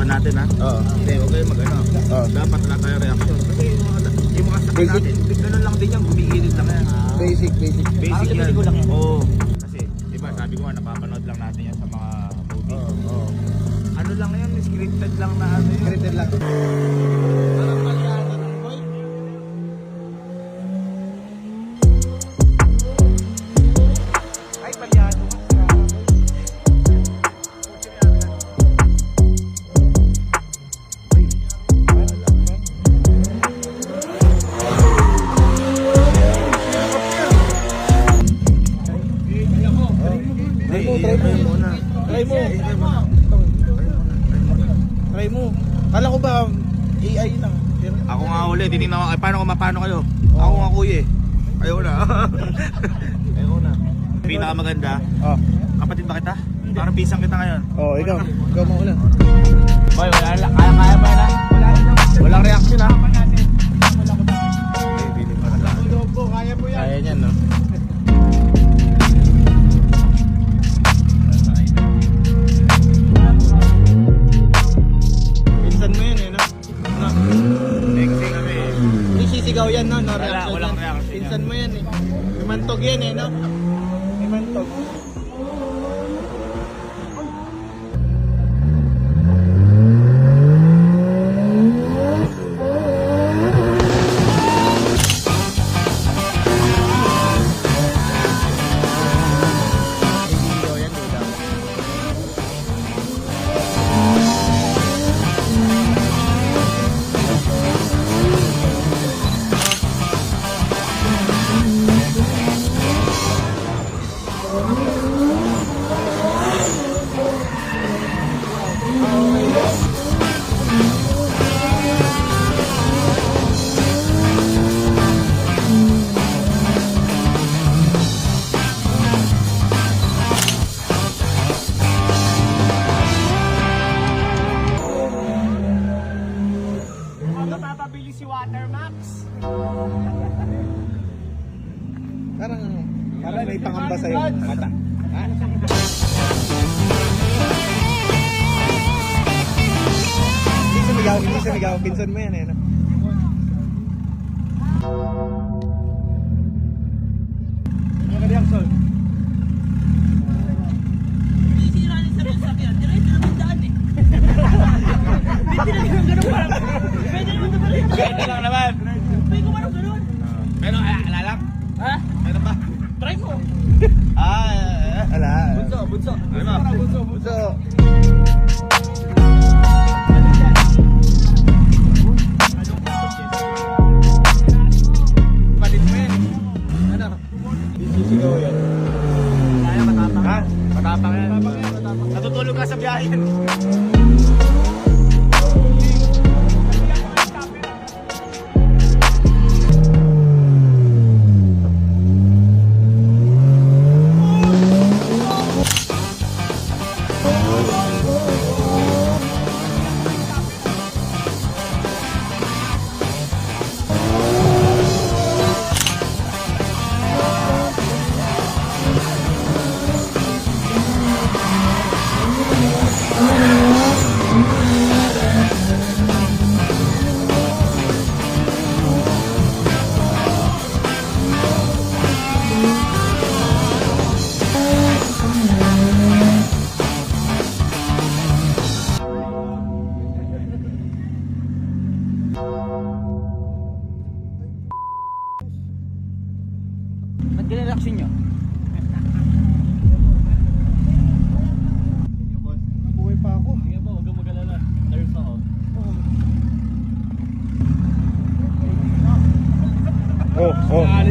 pag-usapan natin ha. Oo. Hindi, huwag kayo mag-ano. Oo. Dapat wala tayo reaction. Kasi yung mga sakit Basic. natin, ganun lang din yan, gumigilid lang yan. Basic. Basic yan. ko lang yan. Oo. Kasi, di ba, sabi ko nga, napapanood lang natin yan sa mga movie. Oo. Ano lang yan, scripted lang na ano yun. Scripted lang. Parang palyado ng boy. Ay, palyado ka. Try mo. Kala ko ba AI lang. Pero Ako nga uli, titignan ko, paano kayo? Ako nga kuya eh. Ayaw na. Ayaw na. Pinakamaganda, oh. kapatid ba kita? Parang pisang kita ngayon. Oh, ikaw. Ikaw mo una. Boy, kaya ba na? Walang reaction ha? Kaya mo yan. Kaya niyan no? Pinsan mo yan eh, no? No. Next thing kami eh. Hindi sisigaw yan, no? No Wala, reaction walang yan. reaction Pinsan yan. mo yan eh. Imantog yan eh, no? Imantog. Sisigaw yan, duda. Mapapabili si Watermax. Parang may pangamba sa'yo. Mata. Ha? Hindi sumigaw. Pinsan mo yan eh, no? Ano ka reaction? Sisira ni sa sasakyan. Diretso naman daan eh. Hindi na ganun parang. Pwede naman ito pala. Pwede lang naman. Pwede ko parang ganun. Pero alalak? Ha? Meron ba? Try mo. Ala. Bunso. Ano ba? So, Palit mo yan. ano? Sisigaw yan. Kaya matapang. Ha? Matapang yan. Natutulog ka sa biyahe. Ba't ganun reaction nyo? Buhay pa ako. Sige ba, huwag kang mag-alala. Nerves ako.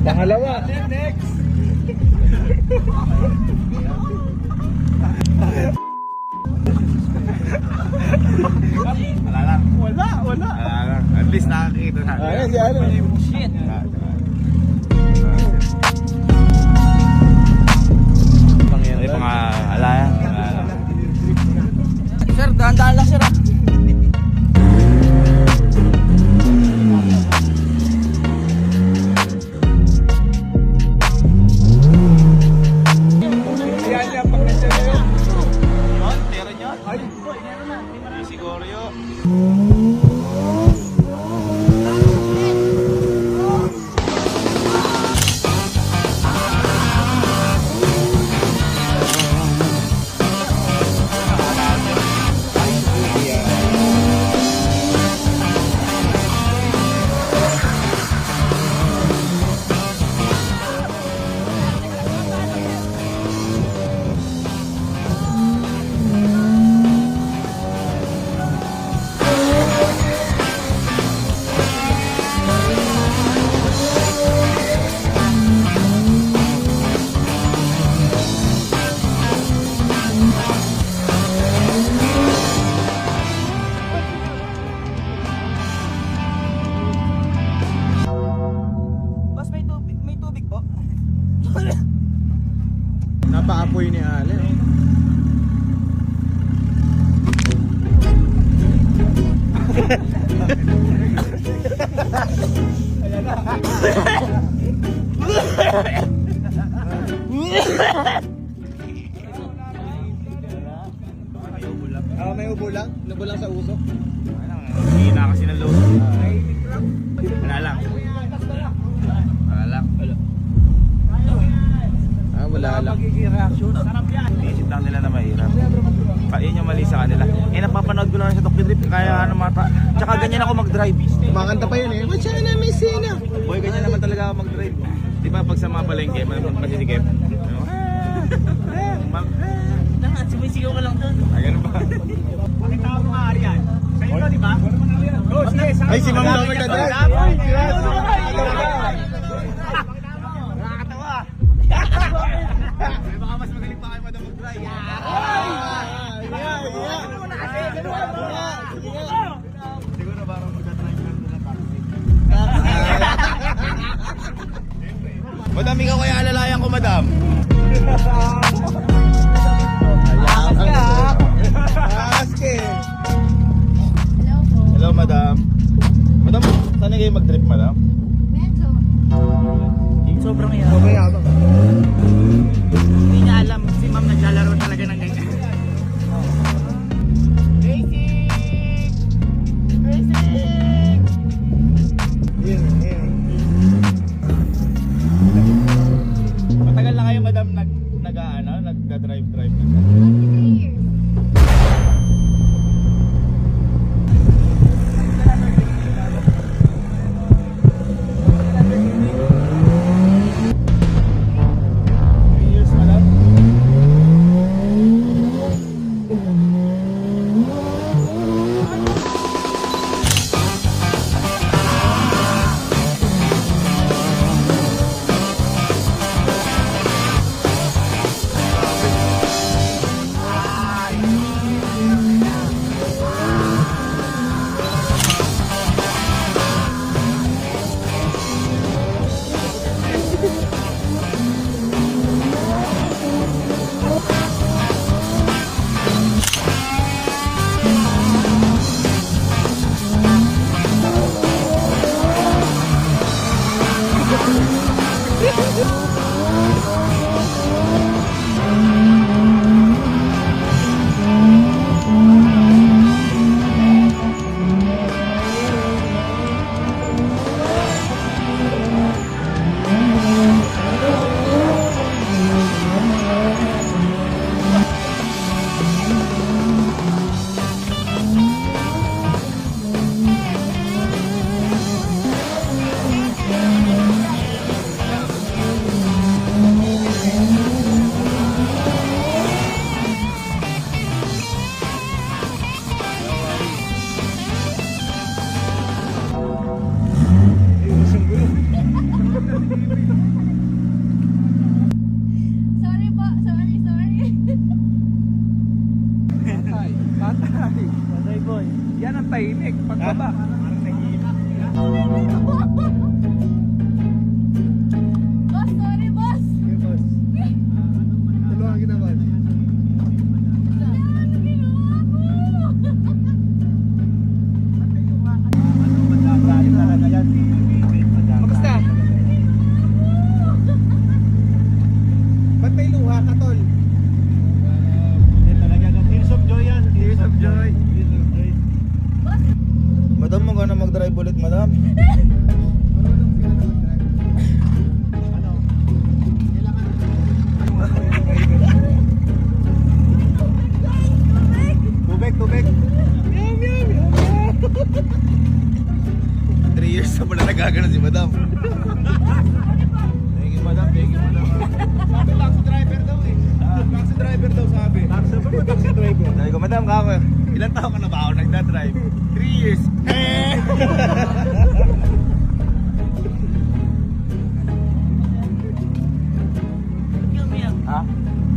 Pangalawa. Next! Wala lang. Wala. Wala lang. At least nakakita natin. Ayan, si ano. Shit! May mga alaya. Sir, dahan-dahan lang sir ah. Yan, pag nandiyan na yun. Yun, meron yun. Boy, meron na. May marami. Siguro yun. Boss, may tubig po. Napaapoy ni Ale. Oh. May ubo lang? Ubo lang sa usok? Hindi na kasi ng load. Wala lang. Wala lang. Wala lang. Iisip lang nila na mahirap. Yun yung mali sa kanila. Napapanood ko lang sa Tokyo Drift. Kaya mata. Tsaka ganyan ako mag-drive. Kumakanta pa yun eh. What's your name, Miss Sina? Boy, ganyan naman talaga ako mag-drive. Di ba pag sa mga palengke, masisikip. Tangan, sumisigaw ka lang doon. Ganun ba? Pakita mo mga Arian. Sa inyo, di ba? Oh, sige, Ay, si Ma'am Lover na drive. Nakakatawa. Baka mas magaling pa kayo madam mag-drive. Siguro parang mag-drive ka na ng taxi. Madam, ikaw kaya alalayan ko, madam. Aske. Hello, madam. Madam, saan kayo mag-trip, madam? Medyo. Sobrang yan. Okay, abang. Hindi niya alam si ma'am naglalaro talaga ng ganyan. Basic! Basic! Yun. Matagal na kayo, madam, nag-drive. 23 years. Years, madam? Sorry po, sorry. Patay, boy. Yan ang tahimik. Pagbaba. Parang nahihirap. Boss, sorry boss. Okay, boss. Tulungan kita, boss. Ano ginawa ko? Kamusta? Ba't may luha ka, tol? Tears of joy yan. Tears of joy. Madam, mo na mag-drive ulit, madam. Tubig. 3 years na pala nagagano si madam. Thank you, madam. Thank you, madam. Sabi taxi driver daw eh. Taxi driver daw sabi. Taxi driver. Sabi ko, madam, kako, ilang taon ka na ba ako nagdadrive? 3 years. Yung umiyak. Ha?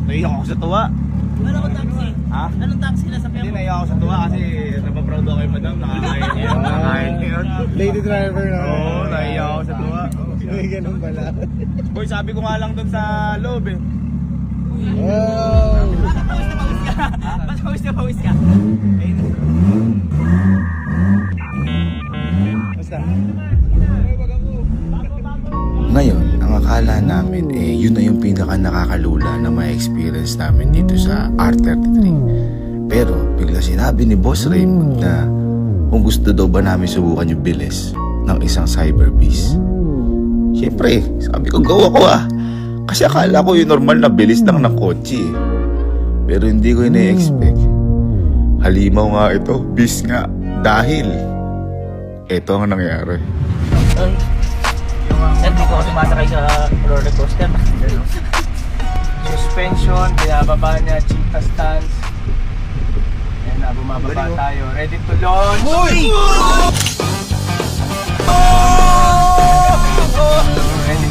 Naiyak ako sa tuwa. Ano ko taxi? Ha? Anong taxi na sa Hindi, mo? naiyak ako sa tuwa kasi napaproud ako kay madam. Nakakain niya. Nakakain niya yun. Lady driver na. Oo, naiyak ako sa tuwa. May ganun pala. Boy, sabi ko nga lang dun sa loob eh. Wow! Pawis na pawis ka. Basta. Ngayon, ang akala namin yun na yung pinaka nakakalula na may experience namin dito sa R33. Pero bigla sinabi ni Boss Raymond na kung gusto daw ba namin subukan yung bilis ng isang Cyberbeast. Siyempre, sabi ko go ako kasi akala ko yung normal na bilis lang ng kotse eh. Pero hindi ko ina-expect. Halimaw nga ito, beast nga. Dahil ito ang nangyari. Sir, di ko sumasakay sa roller coaster. Suspension, binababa niya, cheetah stance. Ayan na, bumababa tayo. Ready to launch. Ready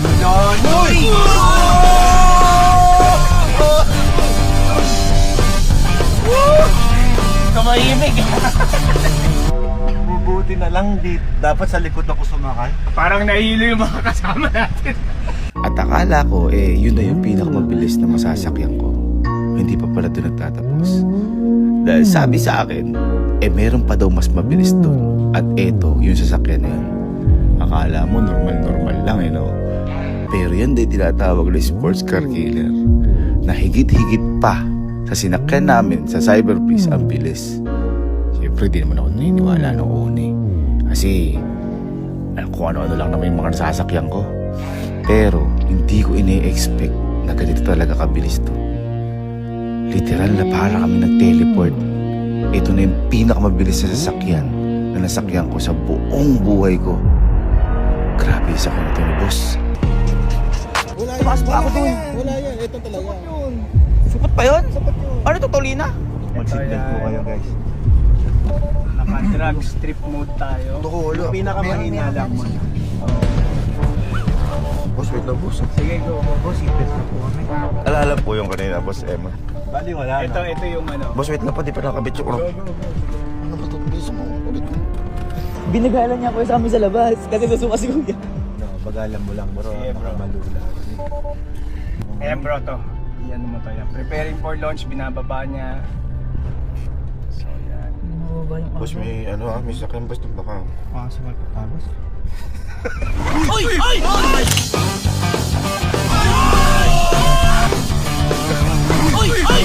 to launch. Kamahimig. Bubuti na lang dapat sa likod ako sumakay. Parang nahihilo yung mga kasama natin. At akala ko, yun na yung pinakamabilis na masasakyan ko. Hindi pa pala ito nagtatapos. Dahil sabi sa akin, meron pa daw mas mabilis doon. At eto, yung sasakyan na yun. Akala mo normal-normal lang, no? Pero yan din tinatawag na sports car killer. Na higit-higit pa sa sinakyan namin sa Cyberbeast ang bilis. Siyempre, di naman ako naniniwala nung una. Kasi, kung ano-ano lang naman yung mga nasasakyan ko. Pero hindi ko ini-expect na ganito talaga kabilis to. Literal na para kami nag-teleport. Ito na yung pinakamabilis na sasakyan na nasakyan ko sa buong buhay ko. Grabe yung sakyan ito ni boss. Wala yan. Tumaas pa ako dun. Wala yan. Ito talaga. Supot pa yun? Ano to, Tolina? Mag-signal po kayo, guys. Naka-drug strip mode tayo. Yung pinakamahina lang mo. Boss, wait lang boss. Sige, go. Boss, ipit na po kami. Alala po yung kanina, boss Emma. Bali, wala na. Ito yung ano. Boss, wait lang pa, di pa nakabit yung ulo. Ano ba ito? Bilis mo. Ulit mo. Binagalan niya ako sa amin sa labas kasi susuka si Kuya. No, bagalan mo lang, bro. Sige, bro. Malula. Ayan bro, to. Yan mo to yan. Preparing for launch, binababa niya. So, yan. Boss, may may sakyan boss. Baka. Makasama ka pa, boss. Uy! Uy! Uy! Uy! Uy! Ay!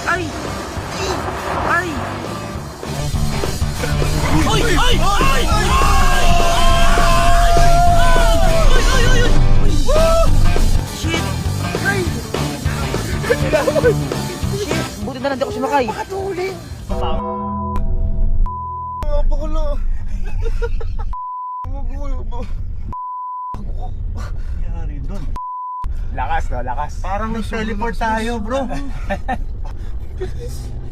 Ay! Ay! Uy! Uy! Uy! Shit! Ay! Shit! Buti na lang di ako sumakay. Pakulo. Yari doon. Lakas, no? Lakas. Parang nag-teleport tayo, bro.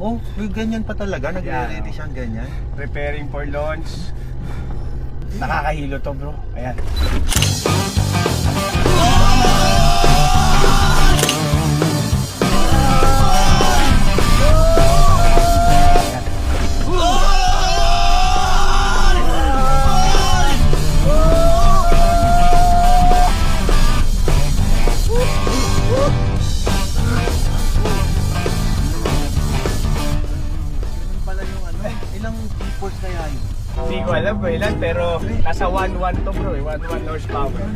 Oh, may ganyan pa talaga. Nag-ready siyang ganyan. Preparing for launch. Nakakahilo to, bro. Ayan. Ilang peoples kaya yun? Hindi ko alam kung ilan, pero nasa 1.1 to, bro. 1.1 horsepower.